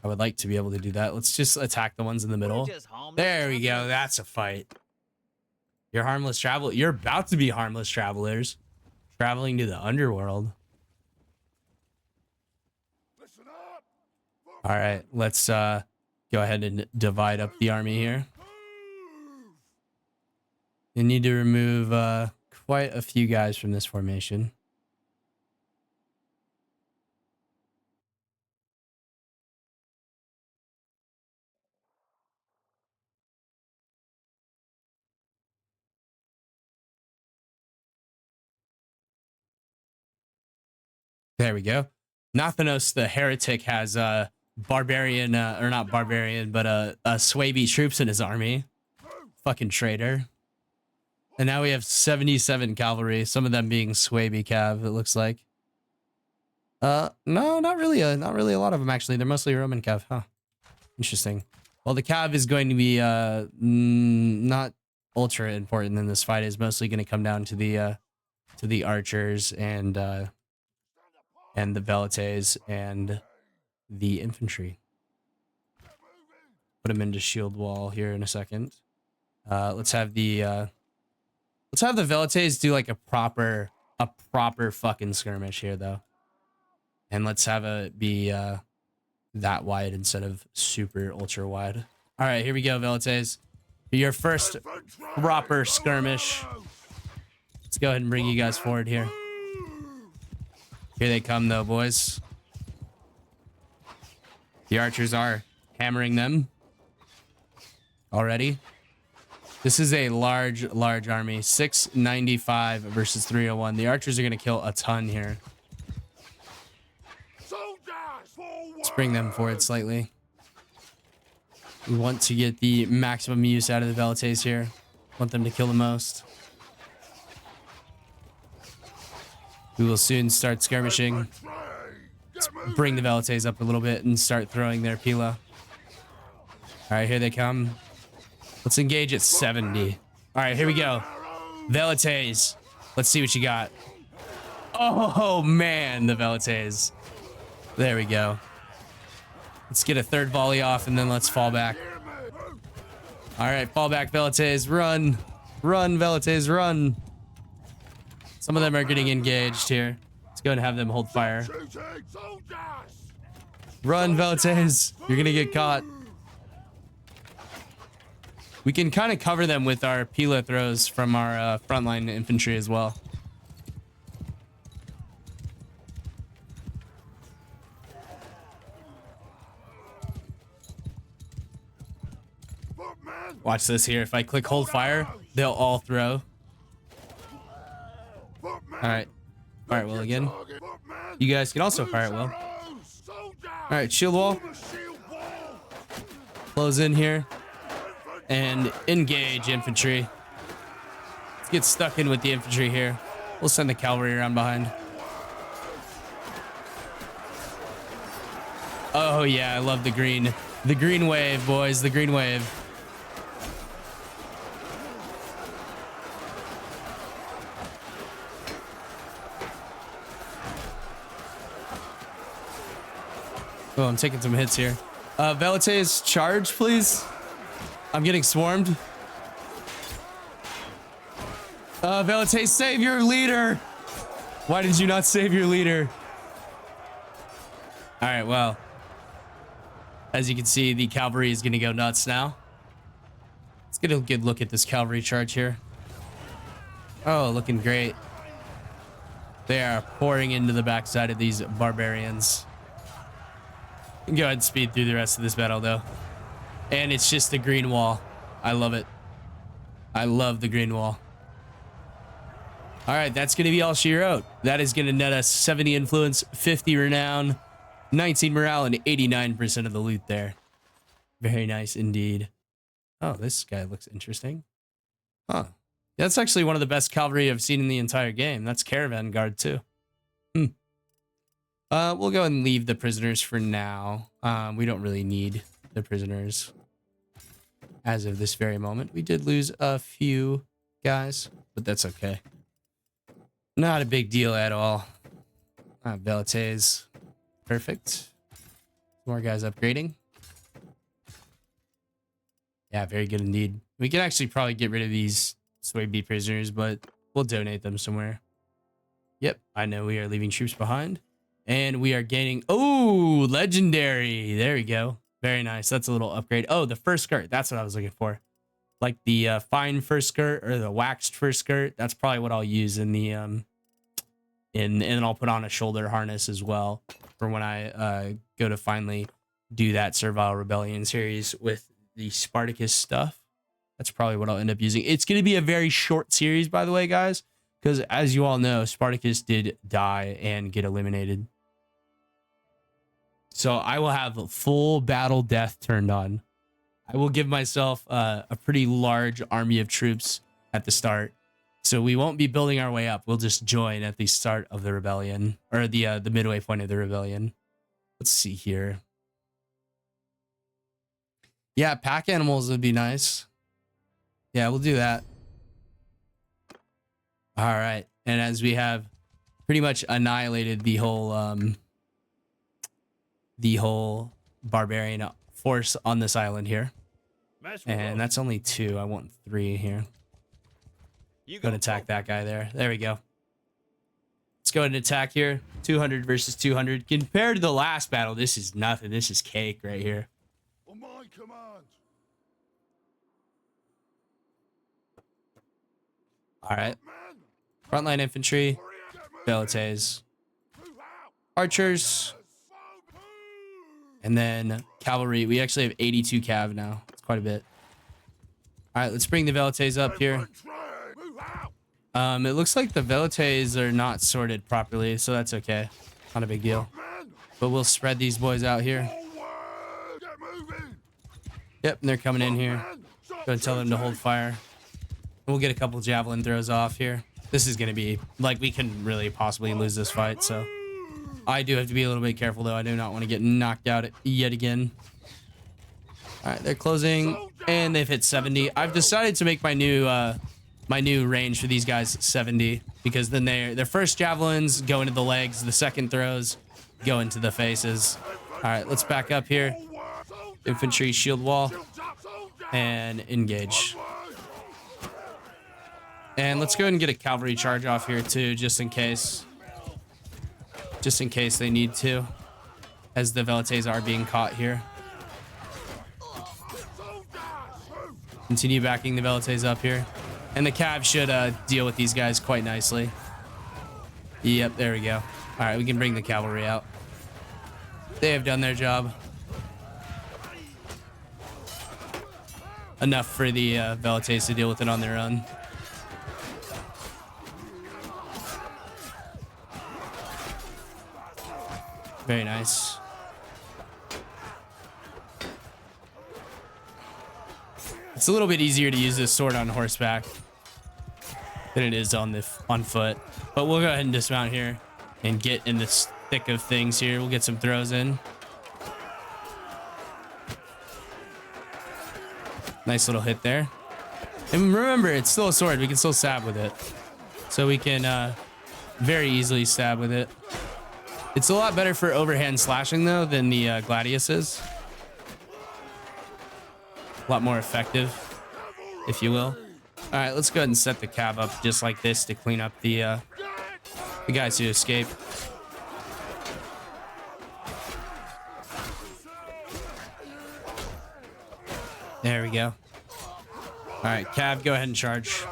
I would like to be able to do that. Let's just attack the ones in the middle. There we go. That's a fight. You're harmless traveler. You're about to be harmless travelers. Traveling to the underworld. All right, let's go ahead and divide up the army here. You need to remove quite a few guys from this formation. There we go. Nothanos the heretic has barbarian, or not barbarian, but Swaby troops in his army. Fucking traitor. And now we have 77 cavalry, some of them being Swaby cav, it looks like. No, not really a lot of them actually. They're mostly Roman cav, huh? Interesting. Well, the cav is going to be not ultra important in this fight. It's mostly going to come down to the archers and the velites and the infantry. Put them into shield wall here in a second. Let's have the velites do like a proper fucking skirmish here though. And let's have it be that wide instead of super ultra wide. All right, here we go, velites. Your first proper skirmish. Let's go ahead and bring you guys forward here. Here they come though, boys. The archers are hammering them already. This is a large army. 695 versus 301. The archers are going to kill a ton here. Let's bring them forward slightly. We want to get the maximum use out of the velites here. Want them to kill the most. We will soon start skirmishing. Let's bring the velites up a little bit and start throwing their pila. All right, here they come. Let's engage at 70. All right, here we go. Velites. Let's see what you got. Oh, man, the velites. There we go. Let's get a third volley off, and then let's fall back. All right, fall back, velites. Run. Run, velites, run. Some of them are getting engaged here. Let's go and have them hold fire. Run, velites. You're going to get caught. We can kind of cover them with our pila throws from our frontline infantry as well. Watch this here. If I click hold fire, they'll all throw. All right. Fire at will again. You guys can also fire at will. All right, shield wall. Close in here. And engage infantry. Let's get stuck in with the infantry here. We'll send the cavalry around behind. Oh yeah, I love the green. The green wave, boys, the green wave. Oh, I'm taking some hits here. Velites, charge, please. I'm getting swarmed. Velites, save your leader. Why did you not save your leader? All right, well, as you can see, the cavalry is going to go nuts now. Let's get a good look at this cavalry charge here. Oh, looking great. They are pouring into the backside of these barbarians. Go ahead and speed through the rest of this battle, though. And it's just the green wall. I love it. I love the green wall. All right, that's going to be all she wrote. That is going to net us 70 influence, 50 renown, 19 morale, and 89% of the loot there. Very nice indeed. Oh, this guy looks interesting. Huh. That's actually one of the best cavalry I've seen in the entire game. That's Caravan Guard, too. We'll go and leave the prisoners for now. We don't really need the prisoners as of this very moment. We did lose a few guys, but that's okay. Not a big deal at all. Velites. Perfect. More guys upgrading. Yeah, very good indeed. We can actually probably get rid of these Swaby prisoners, but we'll donate them somewhere. Yep, I know we are leaving troops behind. And we are gaining... Oh, legendary. There we go. Very nice. That's a little upgrade. Oh, the first skirt. That's what I was looking for. Like the fine first skirt or the waxed first skirt. That's probably what I'll use in the... and I'll put on a shoulder harness as well for when I go to finally do that Servile Rebellion series with the Spartacus stuff. That's probably what I'll end up using. It's going to be a very short series, by the way, guys, because as you all know, Spartacus did die and get eliminated. So I will have full battle death turned on. I will give myself a pretty large army of troops at the start. So we won't be building our way up. We'll just join at the start of the rebellion, or the midway point of the rebellion. Let's see here. Yeah, pack animals would be nice. Yeah, we'll do that. All right. And as we have pretty much annihilated the whole barbarian force on this island here. And that's only 2. I want 3 here. Go and attack that guy there. There we go. Let's go ahead and attack here. 200 versus 200. Compared to the last battle, this is nothing. This is cake right here. On my command. All right. Frontline infantry. Velites. Archers. And then cavalry. We actually have 82 cav now. It's quite a bit. All right, let's bring the Velites up here. It looks like the Velites are not sorted properly, so that's okay. Not a big deal. But we'll spread these boys out here. Yep, and they're coming in here. Go and tell them to hold fire. We'll get a couple javelin throws off here. This is going to be, like, we can really possibly lose this fight, so. I do have to be a little bit careful, though. I do not want to get knocked out yet again. All right, they're closing, and they've hit 70. I've decided to make my new range for these guys 70, because then their first javelins go into the legs, the second throws go into the faces. All right, let's back up here. Infantry shield wall and engage. And let's go ahead and get a cavalry charge off here too, just in case. Just in case they need to, as the Velites are being caught here. Continue backing the Velites up here. And the cav should deal with these guys quite nicely. Yep, there we go. All right, we can bring the cavalry out. They have done their job. Enough for the Velites to deal with it on their own. Very nice. It's a little bit easier to use this sword on horseback than it is on foot. But we'll go ahead and dismount here and get in the thick of things here. We'll get some throws in. Nice little hit there. And remember, it's still a sword. We can still stab with it. So we can very easily stab with it. It's a lot better for overhand slashing, though, than the Gladius is. A lot more effective, if you will. All right, let's go ahead and set the cav up just like this to clean up the guys who escape. There we go. All right, cav, go ahead and charge.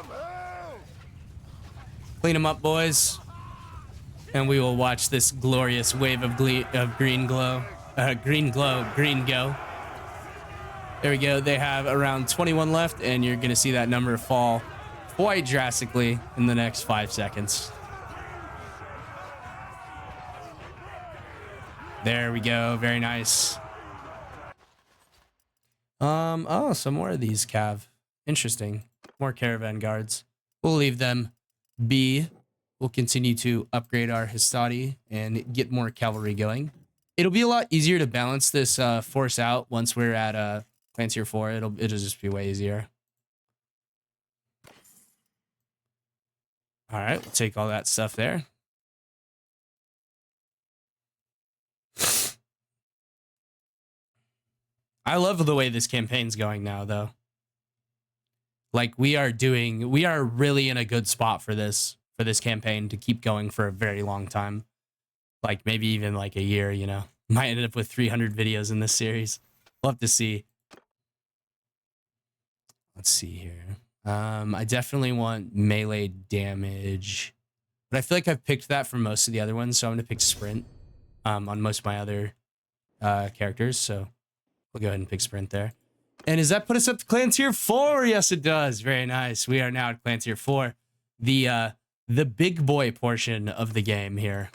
Clean them up, boys. And we will watch this glorious wave of green go. There we go. They have around 21 left, and you're going to see that number fall quite drastically in the next 5 seconds. There we go. Very nice. Oh, some more of these cav. Interesting. More caravan guards. We'll leave them be. We'll continue to upgrade our Hastati and get more cavalry going. It'll be a lot easier to balance this force out once we're at Clan Tier 4. It'll just be way easier. All right, we'll take all that stuff there. I love the way this campaign's going now, though. Like, we are really in a good spot for this campaign to keep going for a very long time. Like, maybe even like a year, you know. Might end up with 300 videos in this series. We'll have to see. Let's see here. I definitely want melee damage. But I feel like I've picked that for most of the other ones, so I'm going to pick sprint on most of my other characters. So we'll go ahead and pick sprint there. And does that put us up to Clan Tier 4? Yes, it does. Very nice. We are now at Clan Tier 4. The big boy portion of the game here.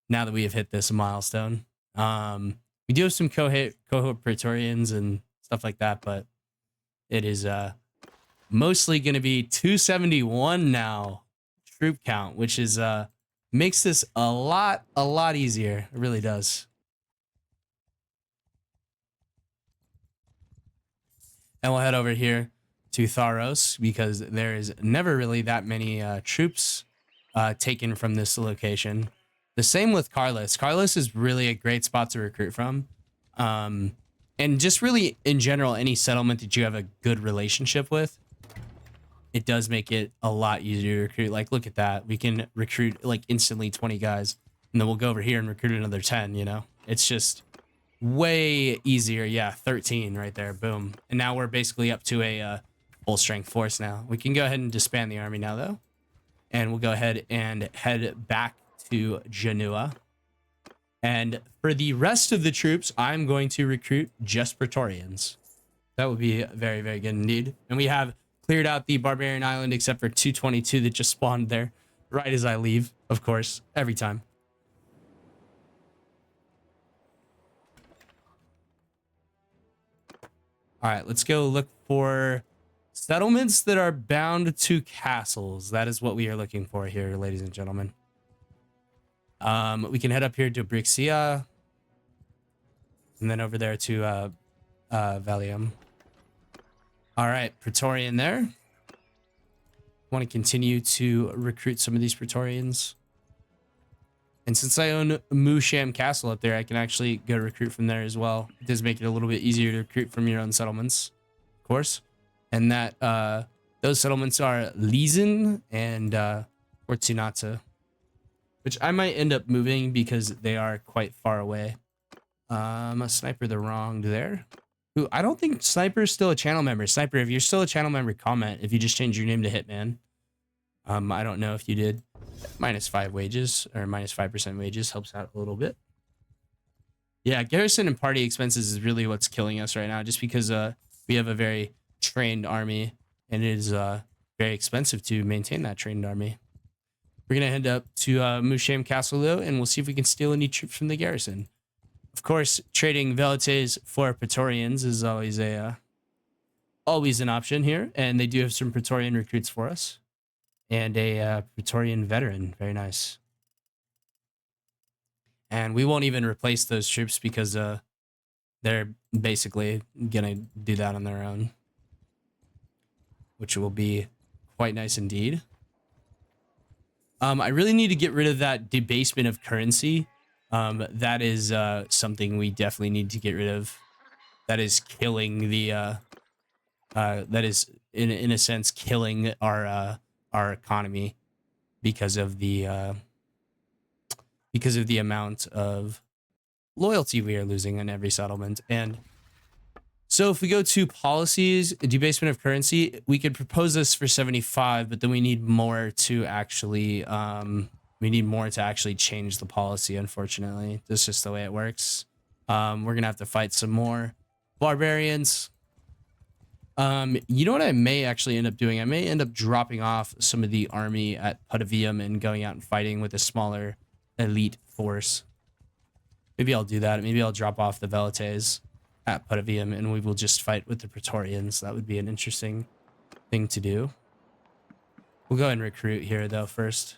Now that we have hit this milestone. We do have some cohort Praetorians and stuff like that, but it is mostly going to be 271 now troop count, which is makes this a lot easier. It really does. And we'll head over here to Tharos because there is never really that many troops taken from this location. The same with Carlos. Carlos is really a great spot to recruit from. And just really in general, any settlement that you have a good relationship with, it does make it a lot easier to recruit. Like, look at that. We can recruit like instantly 20 guys, and then we'll go over here and recruit another 10, you know? It's just way easier. Yeah, 13 right there. Boom. And now we're basically up to a full strength force now. We can go ahead and disband the army now, though. And we'll go ahead and head back to Genoa. And for the rest of the troops, I'm going to recruit just Praetorians. That would be very, very good indeed. And we have cleared out the Barbarian Island except for 222 that just spawned there right as I leave, of course, every time. All right, let's go look for settlements that are bound to castles. That is what we are looking for here, ladies and gentlemen. We can head up here to Brixia and then over there to Valium. All right, Praetorian there. Want to continue to recruit some of these Praetorians. And since I own Musham Castle up there, I can actually go recruit from there as well. It does make it a little bit easier to recruit from your own settlements, of course. And that those settlements are Lizen and Fortunata, which I might end up moving because they are quite far away. A sniper the wronged there. Ooh, I don't think Sniper is still a channel member. Sniper, if you're still a channel member, comment if you just changed your name to Hitman. I don't know if you did. -5 wages or -5% wages helps out a little bit. Yeah, garrison and party expenses is really what's killing us right now, just because we have a very trained army and it is very expensive to maintain that trained army. We're gonna head up to Musham Castle though, and we'll see if we can steal any troops from the garrison. Of course, trading Velites for Praetorians is always an option here, and they do have some Praetorian recruits for us. And a Praetorian veteran. Very nice. And we won't even replace those troops because they're basically going to do that on their own, which will be quite nice indeed. I really need to get rid of that debasement of currency. That is something we definitely need to get rid of. That is killing the... that is, in a sense, killing our economy because of the amount of loyalty we are losing in every settlement. And so if we go to policies, debasement of currency, we could propose this for 75, but then we need more to actually change the policy. Unfortunately, that's just the way it works. We're gonna have to fight some more barbarians. You know what I may actually end up doing? I may end up dropping off some of the army at Putavium and going out and fighting with a smaller elite force. Maybe I'll do that. Maybe I'll drop off the Velites at Putavium and we will just fight with the Praetorians. That would be an interesting thing to do. We'll go and recruit here though first,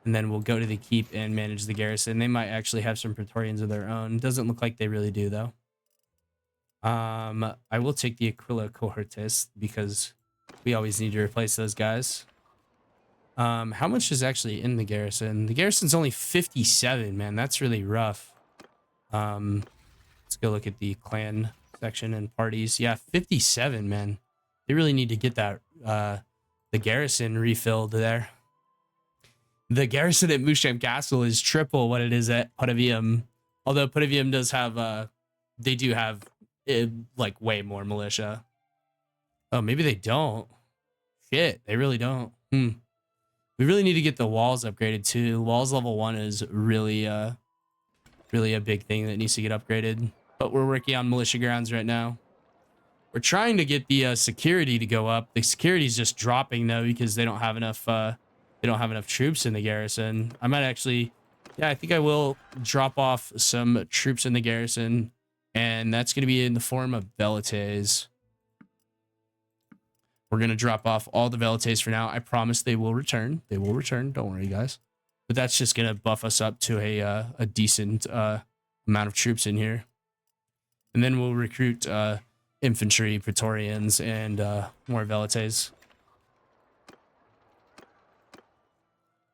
and then we'll go to the keep and manage the garrison. They might actually have some Praetorians of their own. Doesn't look like they really do though. I will take the Aquila cohortes because we always need to replace those guys. How much is actually in the garrison? The garrison's only 57, man. That's really rough. Let's go look at the clan section and parties. Yeah, 57, man. They really need to get that, the garrison refilled there. The garrison at Musham Castle is triple what it is at Putavium. Although Putavium does have, they do have like way more militia. Oh, maybe they don't. Shit, they really don't. We really need to get the walls upgraded too. Walls level 1 is really really a big thing that needs to get upgraded. But we're working on militia grounds right now. We're trying to get the security to go up. The security is just dropping though because they don't have enough troops in the garrison. I might actually Yeah, I think I will drop off some troops in the garrison, and that's going to be in the form of velites. We're going to drop off all the velites for now. I promise they will return. They will return. Don't worry, guys. But that's just going to buff us up to a decent amount of troops in here. And then we'll recruit infantry, Praetorians, and more velites.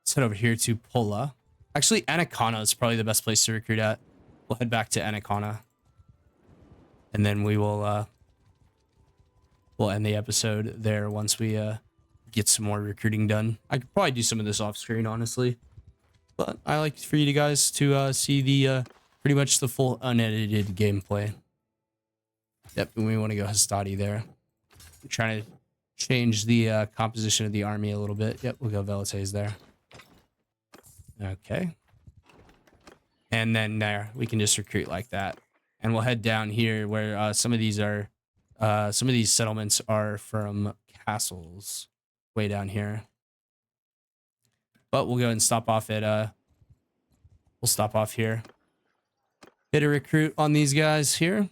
Let's head over here to Pola. Actually, Anacana is probably the best place to recruit at. We'll head back to Anacana. And then we will we'll end the episode there once we get some more recruiting done. I could probably do some of this off screen, honestly. But I like for you guys to see the pretty much the full unedited gameplay. Yep, and we want to go Hastati there. I'm trying to change the composition of the army a little bit. Yep, we'll go velites there. Okay. And then there, we can just recruit like that. And we'll head down here where some of these settlements are from castles way down here. But we'll go and stop off at we'll stop off here. Hit a recruit on these guys here.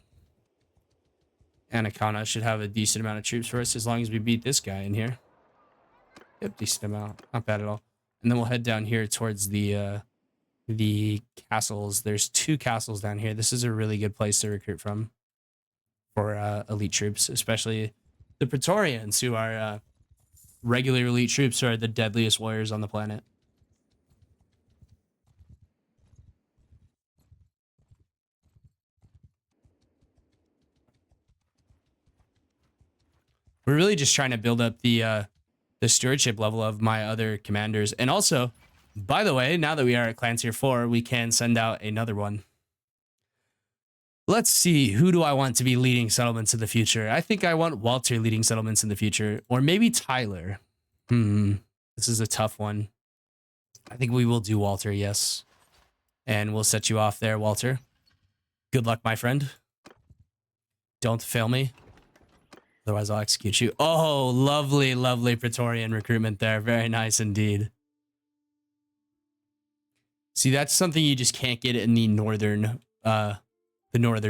Anacana should have a decent amount of troops for us as long as we beat this guy in here. Yep, decent amount. Not bad at all. And then we'll head down here towards the castles. There's 2 castles down here. This is a really good place to recruit from for elite troops, especially the Praetorians, who are regular elite troops, who are the deadliest warriors on the planet. We're really just trying to build up the stewardship level of my other commanders. And also, by the way, now that we are at Clan Tier 4, we can send out another one. Let's see, who do I want to be leading settlements in the future? I think I want Walter leading settlements in the future, or maybe Tyler. This is a tough one. I think we will do Walter, yes. And we'll set you off there, Walter. Good luck, my friend. Don't fail me. Otherwise, I'll execute you. Oh, lovely, lovely Praetorian recruitment there. Very nice indeed. See, that's something you just can't get in the northern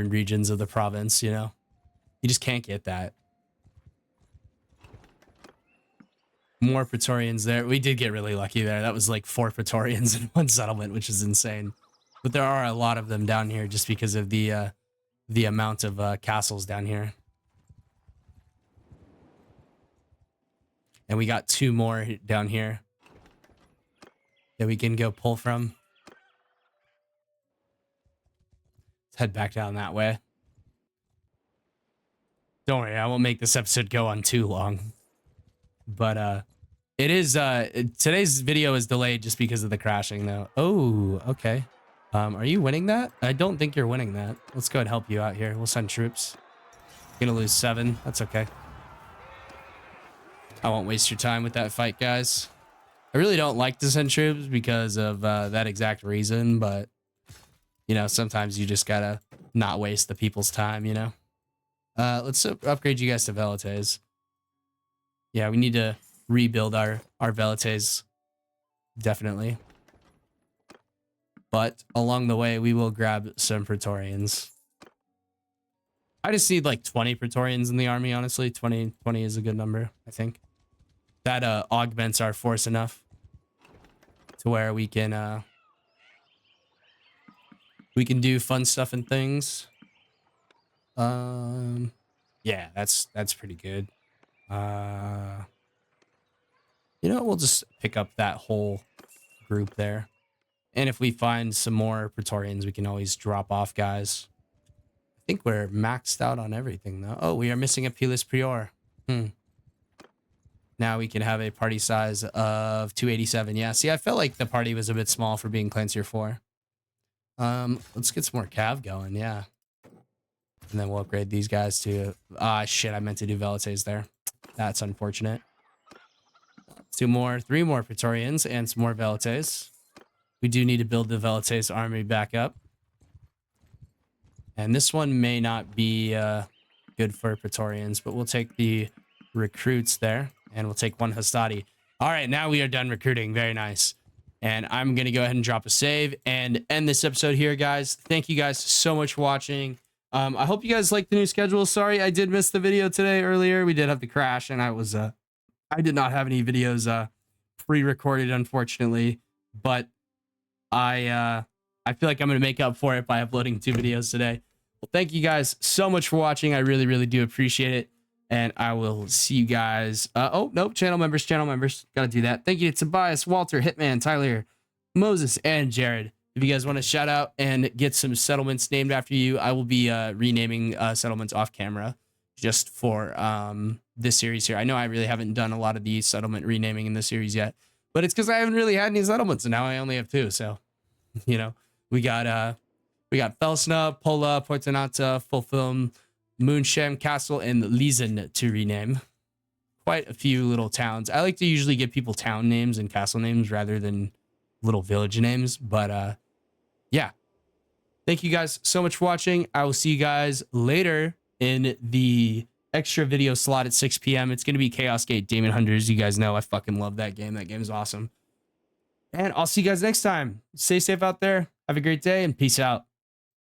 regions of the province, you know? You just can't get that. More Praetorians there. We did get really lucky there. That was like 4 Praetorians in one settlement, which is insane. But there are a lot of them down here just because of the amount of castles down here. And we got 2 more down here that we can go pull from. Let's head back down that way. Don't worry, I won't make this episode go on too long. But it is today's video is delayed just because of the crashing though. Oh, okay. Are you winning that? I don't think you're winning that. Let's go and help you out here. We'll send troops. You're gonna lose 7. That's okay. I won't waste your time with that fight, guys. I really don't like to send troops because of that exact reason, but you know, sometimes you just gotta not waste the people's time, you know? Let's upgrade you guys to velites. Yeah, we need to rebuild our velites, definitely. But along the way, we will grab some Praetorians. I just need like 20 Praetorians in the army, honestly. 20 is a good number, I think. That augments our force enough to where we can do fun stuff and things. Yeah, that's pretty good. You know, we'll just pick up that whole group there. And if we find some more Praetorians, we can always drop off guys. I think we're maxed out on everything though. Oh, we are missing a Pilis Prior. Now we can have a party size of 287. Yeah, see, I felt like the party was a bit small for being Clan Tier 4. Let's get some more Cav going, yeah. And then we'll upgrade these guys to... shit, I meant to do velites there. That's unfortunate. 3 more Praetorians and some more velites. We do need to build the velites army back up. And this one may not be good for Praetorians, but we'll take the recruits there. And we'll take 1 Hastati. All right, now we are done recruiting. Very nice. And I'm going to go ahead and drop a save and end this episode here, guys. Thank you guys so much for watching. I hope you guys like the new schedule. Sorry, I did miss the video today earlier. We did have the crash, and I did not have any videos pre-recorded, unfortunately. But I feel like I'm going to make up for it by uploading 2 videos today. Well, thank you guys so much for watching. I really, really do appreciate it. And I will see you guys. Oh, nope. Channel members. Got to do that. Thank you to Tobias, Walter, Hitman, Tyler, Moses, and Jared. If you guys want to shout out and get some settlements named after you, I will be renaming settlements off camera just for this series here. I know I really haven't done a lot of the settlement renaming in this series yet, but it's because I haven't really had any settlements, and now I only have 2. So, you know, we got Felsna, Pola, Portanata, Fulfilm, Moonsham Castle, and Lizen to rename. Quite a few little towns. I like to usually give people town names and castle names rather than little village names. But yeah. Thank you guys so much for watching. I will see you guys later in the extra video slot at 6 p.m. It's going to be Chaos Gate Demon Hunters. You guys know I fucking love that game. That game is awesome. And I'll see you guys next time. Stay safe out there. Have a great day and peace out.